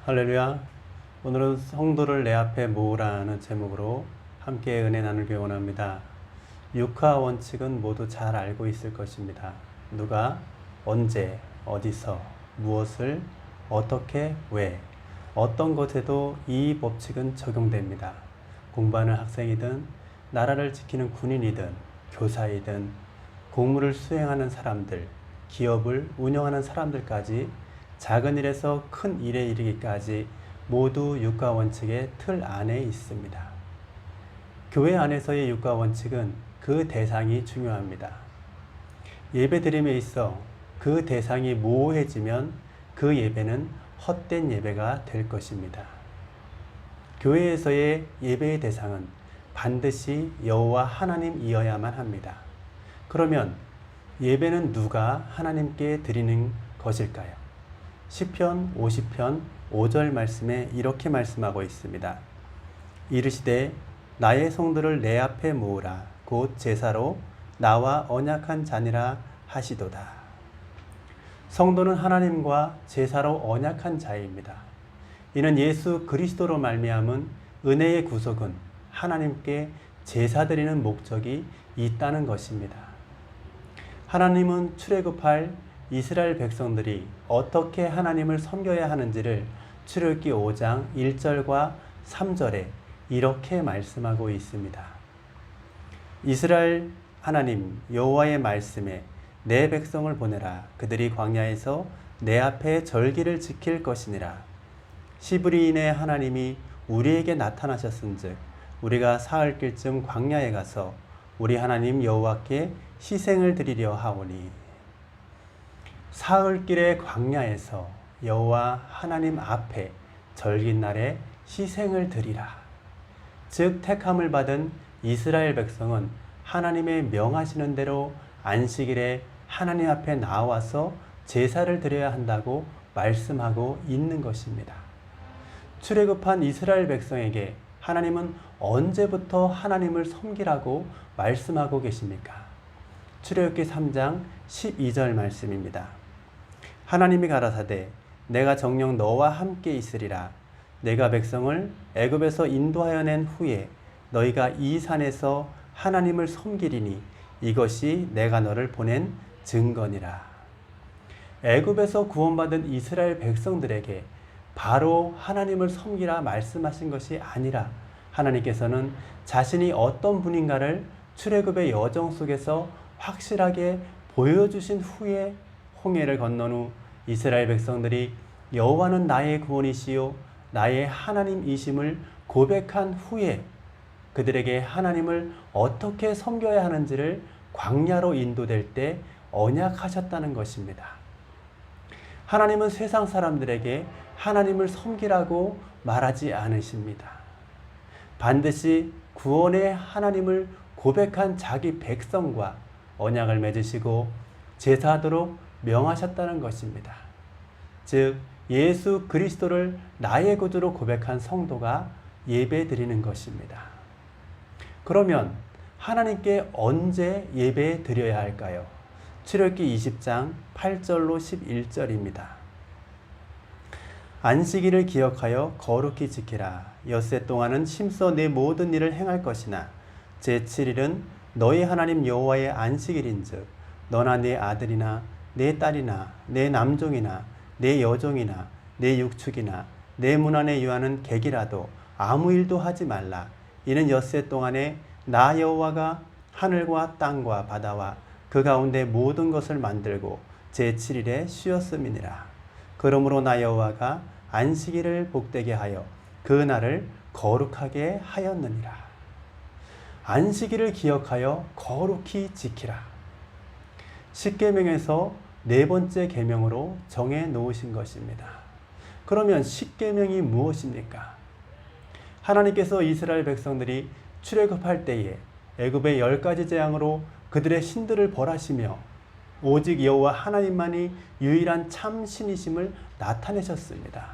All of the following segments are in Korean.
할렐루야. 오늘은 성도를 내 앞에 모으라는 제목으로 함께 은혜 나누기 원합니다. 육하 원칙은 모두 잘 알고 있을 것입니다. 누가, 언제, 어디서, 무엇을, 어떻게, 왜, 어떤 것에도 이 법칙은 적용됩니다. 공부하는 학생이든 나라를 지키는 군인이든 교사이든 공무를 수행하는 사람들, 기업을 운영하는 사람들까지 작은 일에서 큰 일에 이르기까지 모두 육가 원칙의 틀 안에 있습니다. 교회 안에서의 육가 원칙은 그 대상이 중요합니다. 예배드림에 있어 그 대상이 모호해지면 그 예배는 헛된 예배가 될 것입니다. 교회에서의 예배의 대상은 반드시 여호와 하나님이어야만 합니다. 그러면 예배는 누가 하나님께 드리는 것일까요? 시편 50편 5절 말씀에 이렇게 말씀하고 있습니다. 이르시되 나의 성도를 내 앞에 모으라 곧 제사로 나와 언약한 자니라 하시도다. 성도는 하나님과 제사로 언약한 자입니다. 이는 예수 그리스도로 말미암은 은혜의 구속은 하나님께 제사 드리는 목적이 있다는 것입니다. 하나님은 출애굽할 이스라엘 백성들이 어떻게 하나님을 섬겨야 하는지를 출애굽기 5장 1절과 3절에 이렇게 말씀하고 있습니다. 이스라엘 하나님 여호와의 말씀에 내 백성을 보내라. 그들이 광야에서 내 앞에 절기를 지킬 것이니라. 시브리인의 하나님이 우리에게 나타나셨은즉 우리가 사흘길쯤 광야에 가서 우리 하나님 여호와께 희생을 드리려 하오니. 사흘길의 광야에서 여호와 하나님 앞에 절기날에 희생을 드리라. 즉 택함을 받은 이스라엘 백성은 하나님의 명하시는 대로 안식일에 하나님 앞에 나와서 제사를 드려야 한다고 말씀하고 있는 것입니다. 출애굽한 이스라엘 백성에게 하나님은 언제부터 하나님을 섬기라고 말씀하고 계십니까? 출애굽기 3장 12절 말씀입니다. 하나님이 가라사대 내가 정녕 너와 함께 있으리라. 내가 백성을 애굽에서 인도하여 낸 후에 너희가 이 산에서 하나님을 섬기리니 이것이 내가 너를 보낸 증거니라. 애굽에서 구원받은 이스라엘 백성들에게 바로 하나님을 섬기라 말씀하신 것이 아니라 하나님께서는 자신이 어떤 분인가를 출애굽의 여정 속에서 확실하게 보여주신 후에 홍해를 건넌 후 이스라엘 백성들이 여호와는 나의 구원이시요 나의 하나님이심을 고백한 후에 그들에게 하나님을 어떻게 섬겨야 하는지를 광야로 인도될 때 언약하셨다는 것입니다. 하나님은 세상 사람들에게 하나님을 섬기라고 말하지 않으십니다. 반드시 구원의 하나님을 고백한 자기 백성과 언약을 맺으시고 제사하도록 명하셨다는 것입니다. 즉 예수 그리스도를 나의 구주로 고백한 성도가 예배 드리는 것입니다. 그러면 하나님께 언제 예배 드려야 할까요? 출애굽기 20장 8절로 11절입니다. 안식일을 기억하여 거룩히 지키라. 엿새 동안은 힘써 내 모든 일을 행할 것이나 제7일은 너희 하나님 여호와의 안식일인즉 너나 네 아들이나 내 딸이나 내 남종이나 내 여종이나 내 육축이나 내 문 안에 유하는 객이라도 아무 일도 하지 말라. 이는 엿새 동안에 나 여호와가 하늘과 땅과 바다와 그 가운데 모든 것을 만들고 제7일에 쉬었음이니라. 그러므로 나 여호와가 안식일을 복되게 하여 그 날을 거룩하게 하였느니라. 안식일을 기억하여 거룩히 지키라. 십계명에서 네 번째 계명으로 정해 놓으신 것입니다. 그러면 십계명이 무엇입니까? 하나님께서 이스라엘 백성들이 출애굽할 때에 애굽의 10가지 재앙으로 그들의 신들을 벌하시며 오직 여호와 하나님만이 유일한 참 신이심을 나타내셨습니다.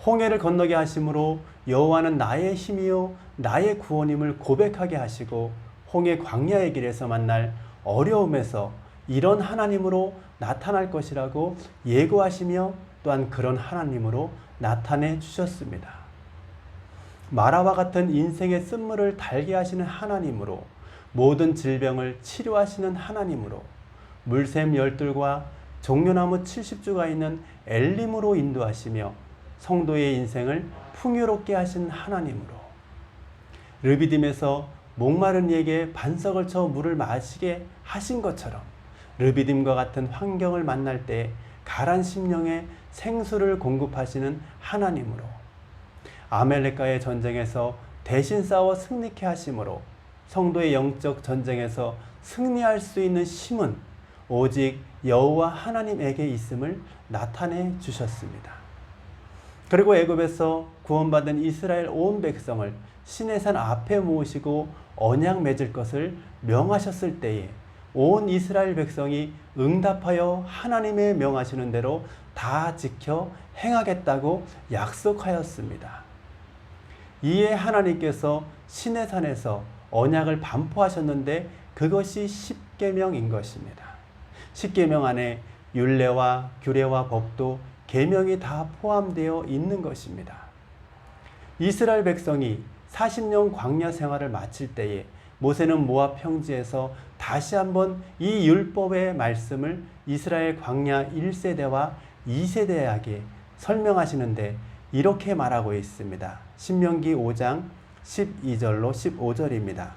홍해를 건너게 하심으로 여호와는 나의 힘이요 나의 구원임을 고백하게 하시고 홍해 광야의 길에서 만날 어려움에서 이런 하나님으로 나타날 것이라고 예고하시며 또한 그런 하나님으로 나타내 주셨습니다. 마라와 같은 인생의 쓴물을 달게 하시는 하나님으로, 모든 질병을 치료하시는 하나님으로, 물샘 12과 종려나무 70주가 있는 엘림으로 인도하시며 성도의 인생을 풍요롭게 하신 하나님으로, 르비딤에서 목마른 이에게 반석을 쳐 물을 마시게 하신 것처럼 르비딤과 같은 환경을 만날 때 가란 심령에 생수를 공급하시는 하나님으로, 아멜렉과의 전쟁에서 대신 싸워 승리케 하심으로 성도의 영적 전쟁에서 승리할 수 있는 힘은 오직 여호와 하나님에게 있음을 나타내 주셨습니다. 그리고 애굽에서 구원받은 이스라엘 온 백성을 시내산 앞에 모으시고 언약 맺을 것을 명하셨을 때에 온 이스라엘 백성이 응답하여 하나님의 명하시는 대로 다 지켜 행하겠다고 약속하였습니다. 이에 하나님께서 시내산에서 언약을 반포하셨는데 그것이 십계명인 것입니다. 십계명 안에 율례와 규례와 법도 계명이 다 포함되어 있는 것입니다. 이스라엘 백성이 40년 광야 생활을 마칠 때에 모세는 모압 평지에서 다시 한번 이 율법의 말씀을 이스라엘 광야 1세대와 2세대에게 설명하시는데 이렇게 말하고 있습니다. 신명기 5장 12절로 15절입니다.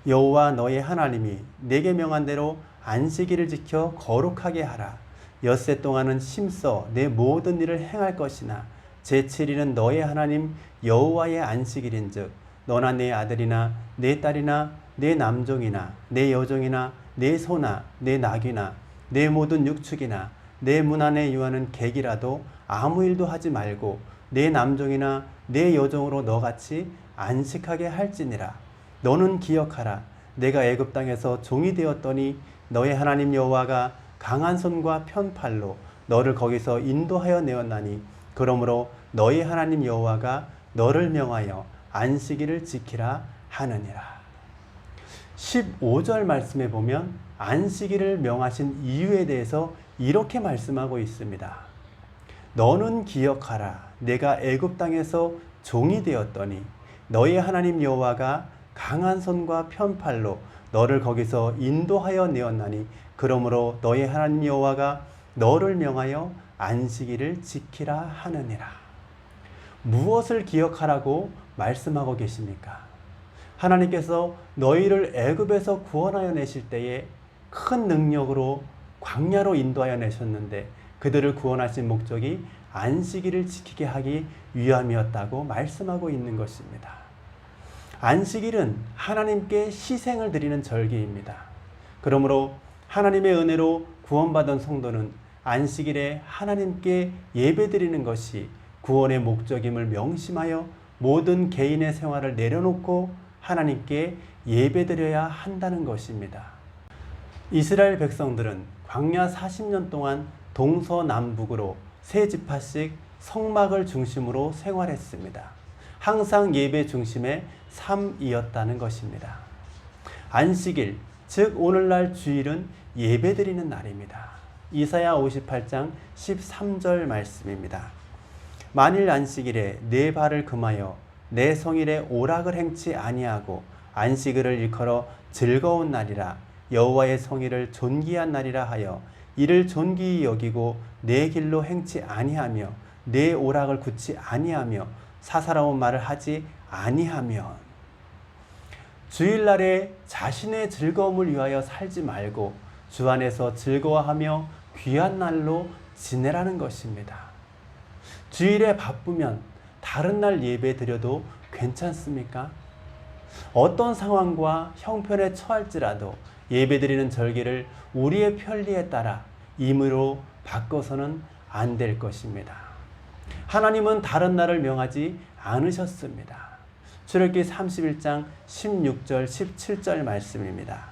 여호와 너의 하나님이 내게 명한 대로 안식일을 지켜 거룩하게 하라. 엿새 동안은 힘써 내 모든 일을 행할 것이나 제7일은 너의 하나님 여호와의 안식일인즉 너나 내 아들이나 내 딸이나 내 남종이나 내 여종이나 내 소나 내 나귀나 내 모든 육축이나 내 문 안에 유하는 객이라도 아무 일도 하지 말고 내 남종이나 내 여종으로 너같이 안식하게 할지니라. 너는 기억하라. 내가 애굽 땅에서 종이 되었더니 너의 하나님 여호와가 강한 손과 편팔로 너를 거기서 인도하여 내었나니 그러므로 너희 하나님 여호와가 너를 명하여 안식일을 지키라 하느니라. 15절 말씀에 보면 안식일을 명하신 이유에 대해서 이렇게 말씀하고 있습니다. 너는 기억하라. 내가 애굽 땅에서 종이 되었더니 너희 하나님 여호와가 강한 손과 편팔로 너를 거기서 인도하여 내었나니 그러므로 너희 하나님 여호와가 너를 명하여 안식일을 지키라 하느니라. 무엇을 기억하라고 말씀하고 계십니까? 하나님께서 너희를 애굽에서 구원하여 내실 때에 큰 능력으로 광야로 인도하여 내셨는데 그들을 구원하신 목적이 안식일을 지키게 하기 위함이었다고 말씀하고 있는 것입니다. 안식일은 하나님께 희생을 드리는 절기입니다. 그러므로 하나님의 은혜로 구원받은 성도는 안식일에 하나님께 예배드리는 것이 구원의 목적임을 명심하여 모든 개인의 생활을 내려놓고 하나님께 예배드려야 한다는 것입니다. 이스라엘 백성들은 광야 40년 동안 동서남북으로 세 지파씩 성막을 중심으로 생활했습니다. 항상 예배 중심의 삶이었다는 것입니다. 안식일, 즉 오늘날 주일은 예배드리는 날입니다. 이사야 58장 13절 말씀입니다. 만일 안식일에 내 발을 금하여 내 성일에 오락을 행치 아니하고 안식일을 일컬어 즐거운 날이라 여호와의 성일을 존귀한 날이라 하여 이를 존귀히 여기고 내 길로 행치 아니하며 내 오락을 굳지 아니하며 사사로운 말을 하지 아니하면 주일날에 자신의 즐거움을 위하여 살지 말고 주 안에서 즐거워하며 귀한 날로 지내라는 것입니다. 주일에 바쁘면 다른 날 예배 드려도 괜찮습니까? 어떤 상황과 형편에 처할지라도 예배드리는 절기를 우리의 편리에 따라 임의로 바꿔서는 안 될 것입니다. 하나님은 다른 날을 명하지 않으셨습니다. 출애굽기 31장 16절 17절 말씀입니다.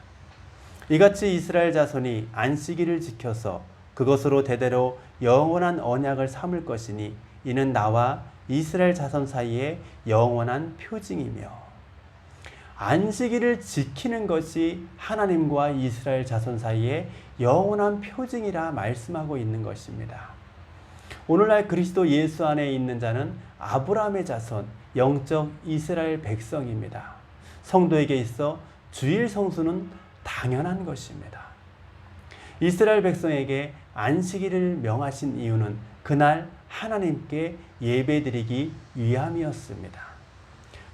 이같이 이스라엘 자손이 안식일을 지켜서 그것으로 대대로 영원한 언약을 삼을 것이니 이는 나와 이스라엘 자손 사이의 영원한 표징이며 안식일을 지키는 것이 하나님과 이스라엘 자손 사이의 영원한 표징이라 말씀하고 있는 것입니다. 오늘날 그리스도 예수 안에 있는 자는 아브라함의 자손, 영적 이스라엘 백성입니다. 성도에게 있어 주일 성수는 당연한 것입니다. 이스라엘 백성에게 안식일을 명하신 이유는 그날 하나님께 예배드리기 위함이었습니다.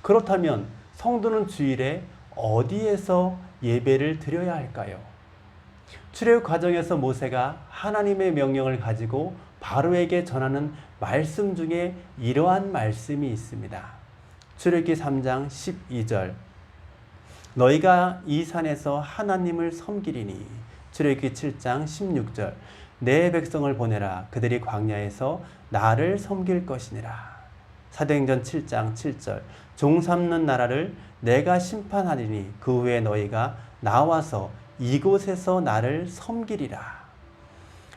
그렇다면 성도는 주일에 어디에서 예배를 드려야 할까요? 출애굽 과정에서 모세가 하나님의 명령을 가지고 바로에게 전하는 말씀 중에 이러한 말씀이 있습니다. 출애굽기 3장 12절 너희가 이 산에서 하나님을 섬기리니. 출애굽기 7장 16절 내 백성을 보내라. 그들이 광야에서 나를 섬길 것이니라. 사도행전 7장 7절 종 삼는 나라를 내가 심판하리니 그 후에 너희가 나와서 이곳에서 나를 섬기리라.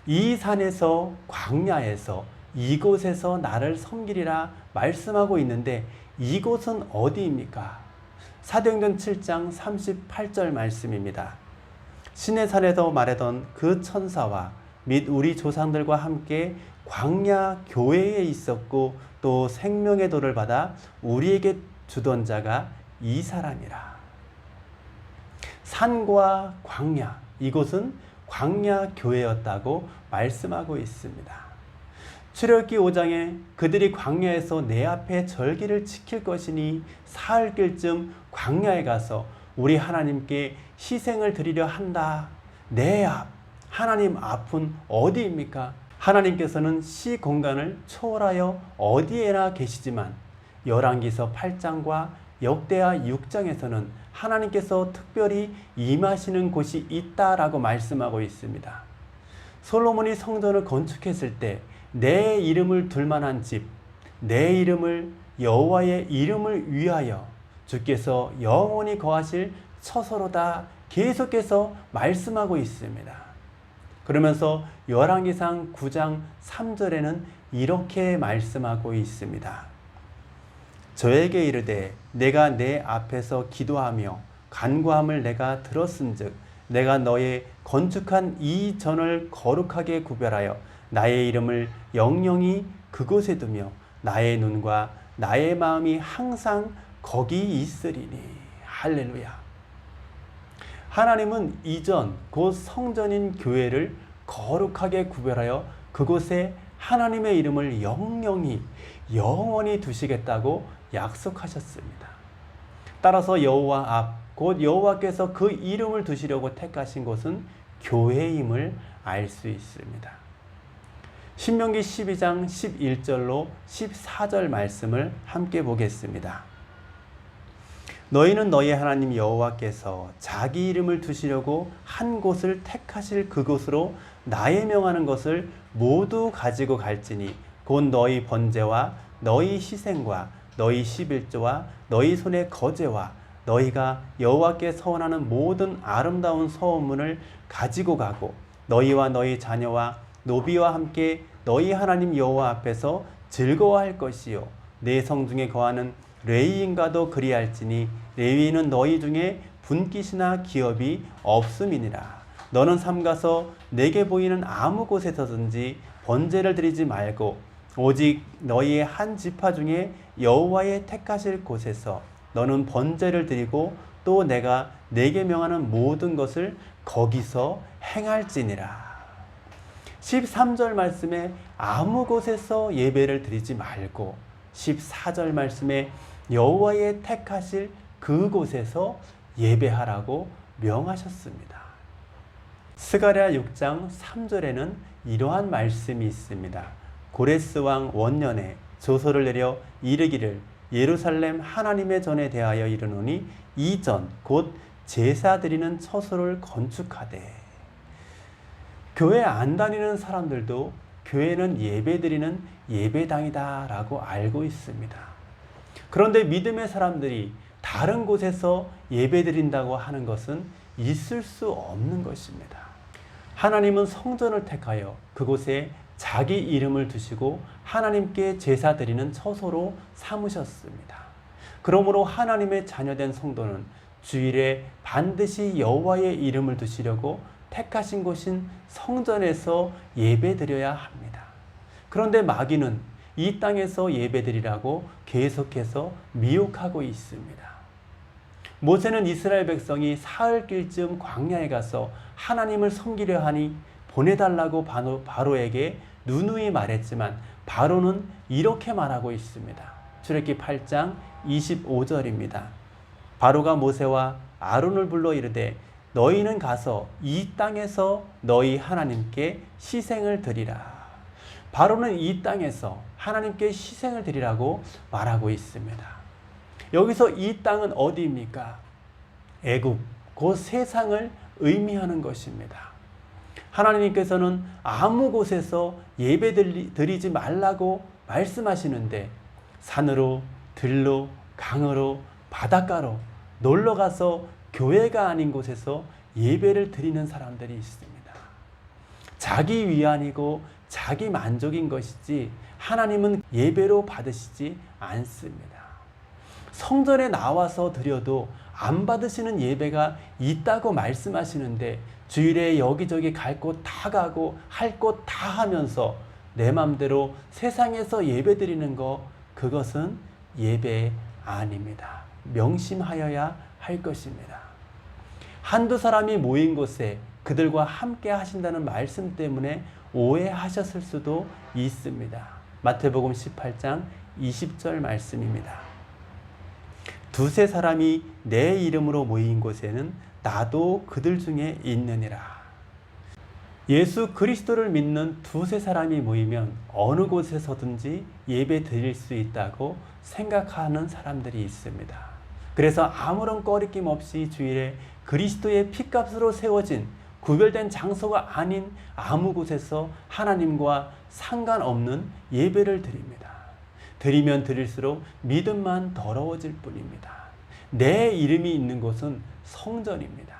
이 산에서 광야에서 이곳에서 나를 섬기리라 말씀하고 있는데 이곳은 어디입니까? 사도행전 7장 38절 말씀입니다. 시내산에서 말하던 그 천사와 및 우리 조상들과 함께 광야 교회에 있었고 또 생명의 돌을 받아 우리에게 주던 자가 이 사람이라. 산과 광야, 이곳은 광야 교회였다고 말씀하고 있습니다. 출애굽기 5장에 그들이 광야에서 내 앞에 절기를 지킬 것이니 사흘길쯤 광야에 가서 우리 하나님께 희생을 드리려 한다. 내 앞, 하나님 앞은 어디입니까? 하나님께서는 시 공간을 초월하여 어디에나 계시지만 열왕기서 8장과 역대하 6장에서는 하나님께서 특별히 임하시는 곳이 있다라고 말씀하고 있습니다. 솔로몬이 성전을 건축했을 때 내 이름을 둘 만한 집, 내 이름을 여호와의 이름을 위하여 주께서 영원히 거하실 처소로다 계속해서 말씀하고 있습니다. 그러면서 열왕기상 9장 3절에는 이렇게 말씀하고 있습니다. 저에게 이르되 내가 내 앞에서 기도하며 간구함을 내가 들었은즉 내가 너의 건축한 이 전을 거룩하게 구별하여 나의 이름을 영영히 그곳에 두며 나의 눈과 나의 마음이 항상 거기 있으리니. 할렐루야. 하나님은 이전 곧 성전인 교회를 거룩하게 구별하여 그곳에 하나님의 이름을 영영히 영원히 두시겠다고 약속하셨습니다. 따라서 여호와 앞, 곧 여호와께서 그 이름을 두시려고 택하신 곳은 교회임을 알 수 있습니다. 신명기 12장 11절로 14절 말씀을 함께 보겠습니다. 너희는 너희 하나님 여호와께서 자기 이름을 두시려고 한 곳을 택하실 그곳으로 나의 명하는 것을 모두 가지고 갈지니 곧 너희 번제와 너희 희생과 너희 11조와 너희 손의 거제와 너희가 여호와께 서원하는 모든 아름다운 서원문을 가지고 가고 너희와 너희 자녀와 노비와 함께 너희 하나님 여호와 앞에서 즐거워할 것이요 내 성중에 거하는 레위인과도 그리할지니 레위인은 너희 중에 분깃이나 기업이 없음이니라. 너는 삼가서 내게 보이는 아무 곳에서든지 번제를 드리지 말고 오직 너희의 한 지파 중에 여호와의 택하실 곳에서 너는 번제를 드리고 또 내가 내게 명하는 모든 것을 거기서 행할지니라. 13절 말씀에 아무 곳에서 예배를 드리지 말고 14절 말씀에 여호와의 택하실 그곳에서 예배하라고 명하셨습니다. 스가랴 6장 3절에는 이러한 말씀이 있습니다. 고레스 왕 원년에 조서를 내려 이르기를 예루살렘 하나님의 전에 대하여 이르노니 이 전 곧 제사 드리는 처소를 건축하되. 교회 안 다니는 사람들도 교회는 예배드리는 예배당이다 라고 알고 있습니다. 그런데 믿음의 사람들이 다른 곳에서 예배드린다고 하는 것은 있을 수 없는 것입니다. 하나님은 성전을 택하여 그곳에 자기 이름을 두시고 하나님께 제사 드리는 처소로 삼으셨습니다. 그러므로 하나님의 자녀된 성도는 주일에 반드시 여호와의 이름을 두시려고 택하신 곳인 성전에서 예배드려야 합니다. 그런데 마귀는 이 땅에서 예배드리라고 계속해서 미혹하고 있습니다. 모세는 이스라엘 백성이 사흘길쯤 광야에 가서 하나님을 섬기려 하니 보내달라고 바로에게 누누이 말했지만 바로는 이렇게 말하고 있습니다. 출애굽기 8장 25절입니다. 바로가 모세와 아론을 불러 이르되 너희는 가서 이 땅에서 너희 하나님께 희생을 드리라. 바로는 이 땅에서 하나님께 희생을 드리라고 말하고 있습니다. 여기서 이 땅은 어디입니까? 애굽, 그 세상을 의미하는 것입니다. 하나님께서는 아무 곳에서 예배 드리지 말라고 말씀하시는데 산으로, 들로, 강으로, 바닷가로 놀러가서 교회가 아닌 곳에서 예배를 드리는 사람들이 있습니다. 자기 위안이고 자기 만족인 것이지 하나님은 예배로 받으시지 않습니다. 성전에 나와서 드려도 안 받으시는 예배가 있다고 말씀하시는데 주일에 여기저기 갈 곳 다 가고 할 곳 다 하면서 내 맘대로 세상에서 예배 드리는 거, 그것은 예배 아닙니다. 명심하여야 할 것입니다. 한두 사람이 모인 곳에 그들과 함께 하신다는 말씀 때문에 오해하셨을 수도 있습니다. 마태복음 18장 20절 말씀입니다. 두세 사람이 내 이름으로 모인 곳에는 나도 그들 중에 있느니라. 예수 그리스도를 믿는 두세 사람이 모이면 어느 곳에서든지 예배 드릴 수 있다고 생각하는 사람들이 있습니다. 그래서 아무런 꺼리낌 없이 주일에 그리스도의 피값으로 세워진 구별된 장소가 아닌 아무 곳에서 하나님과 상관없는 예배를 드립니다. 드리면 드릴수록 믿음만 더러워질 뿐입니다. 내 이름이 있는 곳은 성전입니다.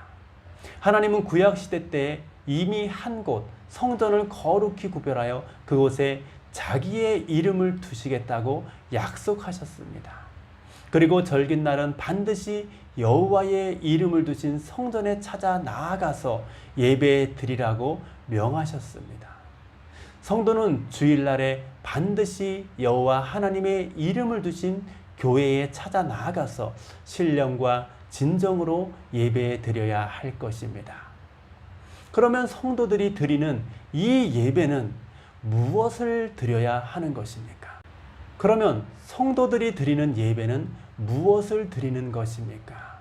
하나님은 구약시대 때 이미 한 곳 성전을 거룩히 구별하여 그곳에 자기의 이름을 두시겠다고 약속하셨습니다. 그리고 절깃날은 반드시 여호와의 이름을 두신 성전에 찾아 나아가서 예배 드리라고 명하셨습니다. 성도는 주일날에 반드시 여호와 하나님의 이름을 두신 교회에 찾아 나아가서 신령과 진정으로 예배 드려야 할 것입니다. 그러면 성도들이 드리는 이 예배는 무엇을 드려야 하는 것입니까? 그러면 성도들이 드리는 예배는 무엇을 드리는 것입니까?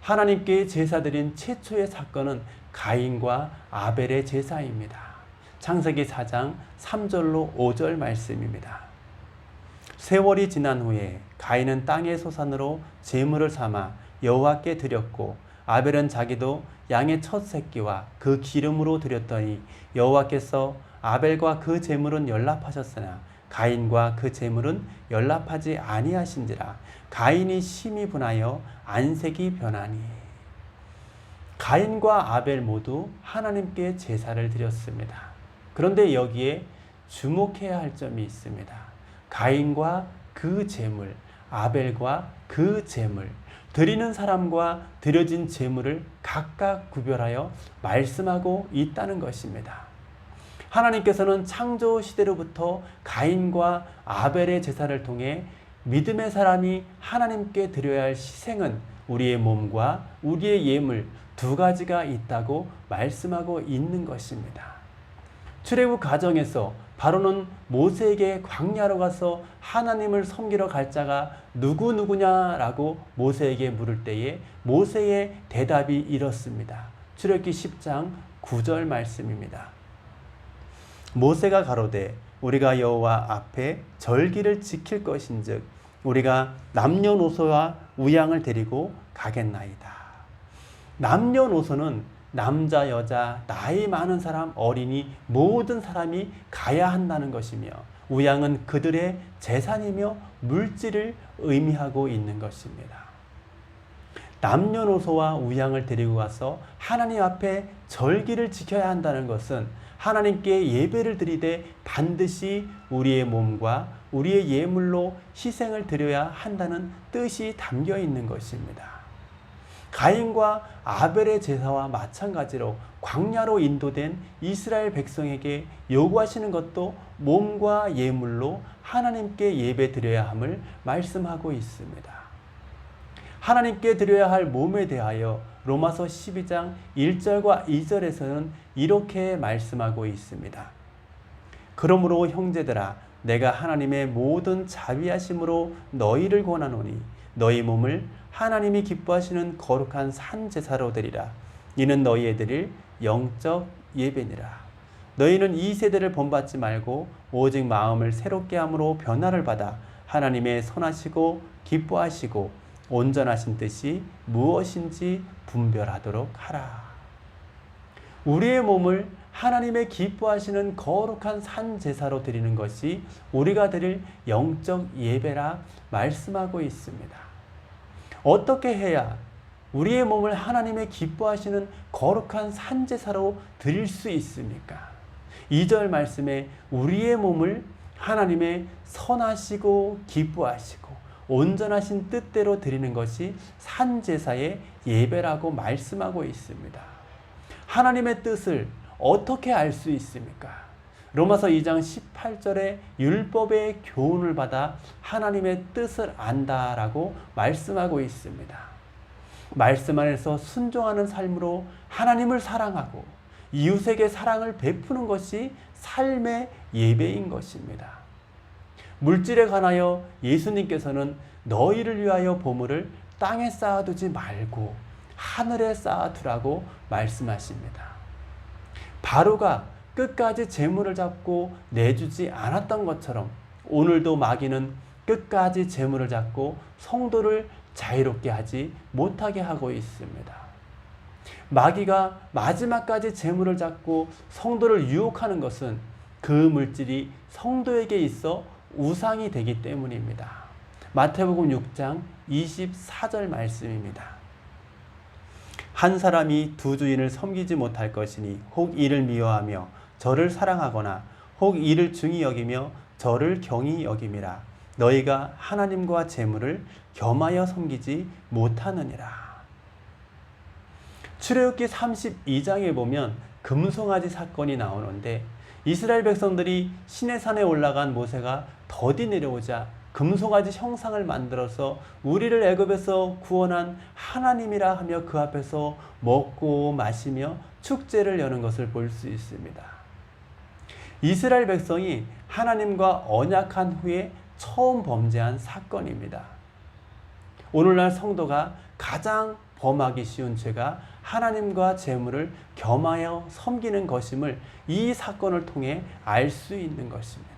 하나님께 제사 드린 최초의 사건은 가인과 아벨의 제사입니다. 창세기 4장 3절로 5절 말씀입니다. 세월이 지난 후에 가인은 땅의 소산으로 제물을 삼아 여호와께 드렸고 아벨은 자기도 양의 첫 새끼와 그 기름으로 드렸더니 여호와께서 아벨과 그 제물은 연락하셨으나 가인과 그 제물은 연락하지 아니하신지라. 가인이 심히 분하여 안색이 변하니. 가인과 아벨 모두 하나님께 제사를 드렸습니다. 그런데 여기에 주목해야 할 점이 있습니다. 가인과 그 제물, 아벨과 그 제물, 드리는 사람과 드려진 제물을 각각 구별하여 말씀하고 있다는 것입니다. 하나님께서는 창조 시대로부터 가인과 아벨의 제사를 통해 믿음의 사람이 하나님께 드려야 할 희생은 우리의 몸과 우리의 예물 두 가지가 있다고 말씀하고 있는 것입니다. 출애굽 과정에서 바로는 모세에게 광야로 가서 하나님을 섬기러 갈 자가 누구냐라고 모세에게 물을 때에 모세의 대답이 이렇습니다. 출애굽기 10장 9절 말씀입니다. 모세가 가로되 우리가 여호와 앞에 절기를 지킬 것인즉 우리가 남녀노소와 우양을 데리고 가겠나이다. 남녀노소는 남자, 여자, 나이 많은 사람, 어린이 모든 사람이 가야 한다는 것이며 우양은 그들의 재산이며 물질을 의미하고 있는 것입니다. 남녀노소와 우양을 데리고 가서 하나님 앞에 절기를 지켜야 한다는 것은 하나님께 예배를 드리되 반드시 우리의 몸과 우리의 예물로 희생을 드려야 한다는 뜻이 담겨 있는 것입니다. 가인과 아벨의 제사와 마찬가지로 광야로 인도된 이스라엘 백성에게 요구하시는 것도 몸과 예물로 하나님께 예배 드려야 함을 말씀하고 있습니다. 하나님께 드려야 할 몸에 대하여 로마서 12장 1절과 2절에서는 이렇게 말씀하고 있습니다. 그러므로 형제들아, 내가 하나님의 모든 자비하심으로 너희를 권하노니 너희 몸을 하나님이 기뻐하시는 거룩한 산 제사로 드리라. 이는 너희에 드릴 영적 예배니라. 너희는 이 세대를 본받지 말고 오직 마음을 새롭게 함으로 변화를 받아 하나님의 선하시고 기뻐하시고 온전하신 뜻이 무엇인지 분별하도록 하라. 우리의 몸을 하나님의 기뻐하시는 거룩한 산 제사로 드리는 것이 우리가 드릴 영적 예배라 말씀하고 있습니다. 어떻게 해야 우리의 몸을 하나님의 기뻐하시는 거룩한 산 제사로 드릴 수 있습니까? 2절 말씀에 우리의 몸을 하나님의 선하시고 기뻐하시고 온전하신 뜻대로 드리는 것이 산 제사의 예배라고 말씀하고 있습니다. 하나님의 뜻을 어떻게 알 수 있습니까? 로마서 2장 18절에 율법의 교훈을 받아 하나님의 뜻을 안다라고 말씀하고 있습니다. 말씀 안에서 순종하는 삶으로 하나님을 사랑하고 이웃에게 사랑을 베푸는 것이 삶의 예배인 것입니다. 물질에 관하여 예수님께서는 너희를 위하여 보물을 땅에 쌓아두지 말고 하늘에 쌓아두라고 말씀하십니다. 바로가 끝까지 재물을 잡고 내주지 않았던 것처럼 오늘도 마귀는 끝까지 재물을 잡고 성도를 자유롭게 하지 못하게 하고 있습니다. 마귀가 마지막까지 재물을 잡고 성도를 유혹하는 것은 그 물질이 성도에게 있어 우상이 되기 때문입니다. 마태복음 6장 24절 말씀입니다. 한 사람이 두 주인을 섬기지 못할 것이니 혹 이를 미워하며 저를 사랑하거나 혹 이를 중히 여기며 저를 경히 여김이라. 너희가 하나님과 재물을 겸하여 섬기지 못하느니라. 출애굽기 32장에 보면 금송아지 사건이 나오는데 이스라엘 백성들이 시내산에 올라간 모세가 더디 내려오자 금송아지 형상을 만들어서 우리를 애굽에서 구원한 하나님이라 하며 그 앞에서 먹고 마시며 축제를 여는 것을 볼 수 있습니다. 이스라엘 백성이 하나님과 언약한 후에 처음 범죄한 사건입니다. 오늘날 성도가 가장 범하기 쉬운 죄가 하나님과 재물을 겸하여 섬기는 것임을 이 사건을 통해 알 수 있는 것입니다.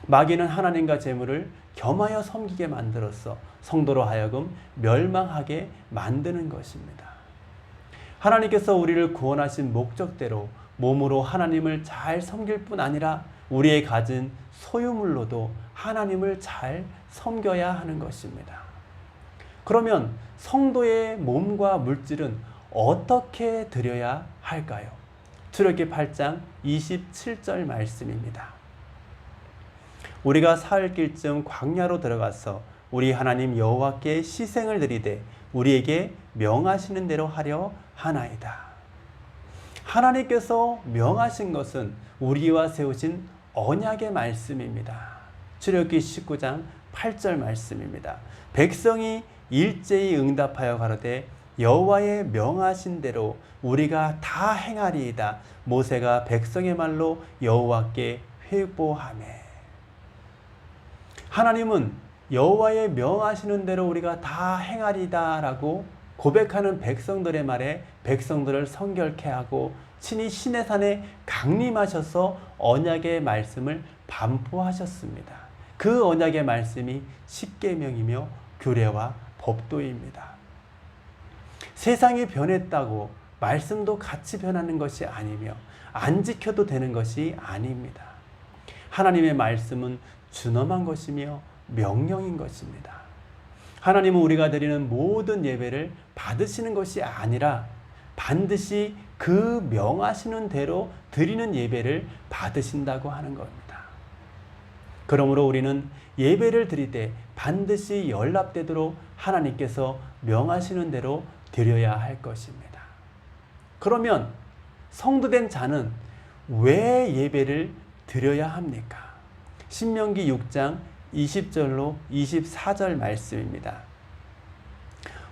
마귀는 하나님과 재물을 겸하여 섬기게 만들어서 성도로 하여금 멸망하게 만드는 것입니다. 하나님께서 우리를 구원하신 목적대로 몸으로 하나님을 잘 섬길 뿐 아니라 우리의 가진 소유물로도 하나님을 잘 섬겨야 하는 것입니다. 그러면 성도의 몸과 물질은 어떻게 드려야 할까요? 출애굽기 8장 27절 말씀입니다. 우리가 사흘길쯤 광야로 들어가서 우리 하나님 여호와께 희생을 드리되 우리에게 명하시는 대로 하려 하나이다. 하나님께서 명하신 것은 우리와 세우신 언약의 말씀입니다. 출애굽기 19장 8절 말씀입니다. 백성이 일제히 응답하여 가로되 여호와의 명하신 대로 우리가 다 행하리이다. 모세가 백성의 말로 여호와께 회보하매. 하나님은 여호와의 명하시는 대로 우리가 다 행하리다라고 고백하는 백성들의 말에 백성들을 성결케 하고 친히 시내산에 강림하셔서 언약의 말씀을 반포하셨습니다. 그 언약의 말씀이 십계명이며 규례와 법도입니다. 세상이 변했다고 말씀도 같이 변하는 것이 아니며 안 지켜도 되는 것이 아닙니다. 하나님의 말씀은 준엄한 것이며 명령인 것입니다. 하나님은 우리가 드리는 모든 예배를 받으시는 것이 아니라 반드시 그 명하시는 대로 드리는 예배를 받으신다고 하는 겁니다. 그러므로 우리는 예배를 드릴 때 반드시 연락되도록 하나님께서 명하시는 대로 드려야 할 것입니다. 그러면 성도된 자는 왜 예배를 드려야 합니까? 신명기 6장 20절로 24절 말씀입니다.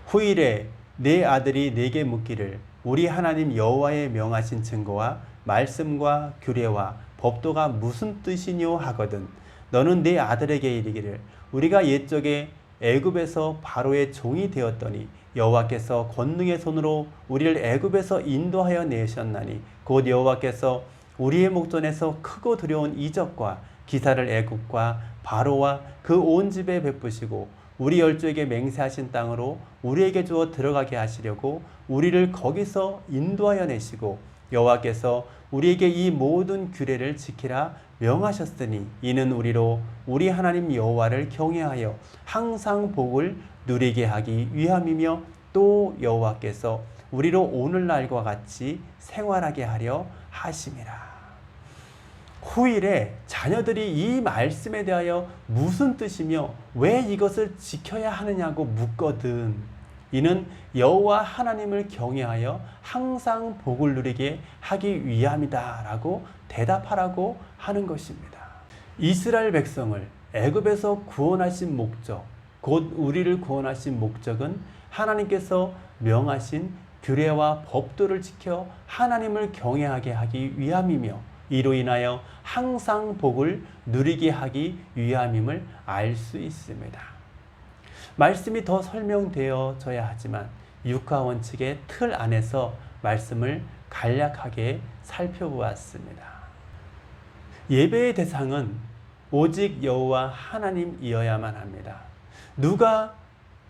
후일에 내 아들이 내게 묻기를 우리 하나님 여호와의 명하신 증거와 말씀과 규례와 법도가 무슨 뜻이뇨 하거든 너는 내 아들에게 이르기를 우리가 옛적에 애굽에서 바로의 종이 되었더니 여호와께서 권능의 손으로 우리를 애굽에서 인도하여 내셨나니 곧 여호와께서 우리의 목전에서 크고 두려운 이적과 기사를 애굽과 바로와 그 온 집에 베푸시고 우리 열조에게 맹세하신 땅으로 우리에게 주어 들어가게 하시려고 우리를 거기서 인도하여 내시고 여호와께서 우리에게 이 모든 규례를 지키라 명하셨으니 이는 우리로 우리 하나님 여호와를 경외하여 항상 복을 누리게 하기 위함이며 또 여호와께서 우리로 오늘날과 같이 생활하게 하려 하심이라. 후일에 자녀들이 이 말씀에 대하여 무슨 뜻이며 왜 이것을 지켜야 하느냐고 묻거든 이는 여호와 하나님을 경외하여 항상 복을 누리게 하기 위함이다 라고 대답하라고 하는 것입니다. 이스라엘 백성을 애굽에서 구원하신 목적, 곧 우리를 구원하신 목적은 하나님께서 명하신 규례와 법도를 지켜 하나님을 경외하게 하기 위함이며 이로 인하여 항상 복을 누리게 하기 위함임을 알 수 있습니다. 말씀이 더 설명되어져야 하지만 육하 원칙의 틀 안에서 말씀을 간략하게 살펴보았습니다. 예배의 대상은 오직 여호와 하나님이어야만 합니다. 누가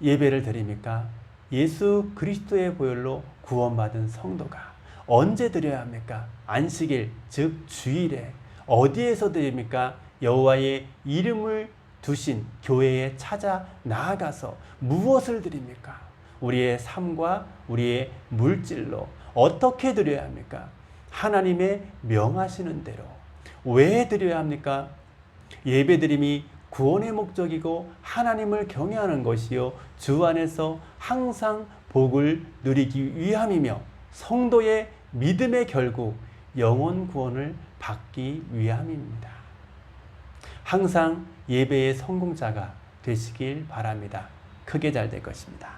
예배를 드립니까? 예수 그리스도의 보혈로 구원받은 성도가. 언제 드려야 합니까? 안식일, 즉 주일에. 어디에서 드립니까? 여호와의 이름을 두신 교회에 찾아 나아가서. 무엇을 드립니까? 우리의 삶과 우리의 물질로. 어떻게 드려야 합니까? 하나님의 명하시는 대로. 왜 드려야 합니까? 예배드림이 구원의 목적이고 하나님을 경외하는 것이요 주 안에서 항상 복을 누리기 위함이며 성도의 믿음의 결국 영혼 구원을 받기 위함입니다. 항상 예배의 성공자가 되시길 바랍니다. 크게 잘 될 것입니다.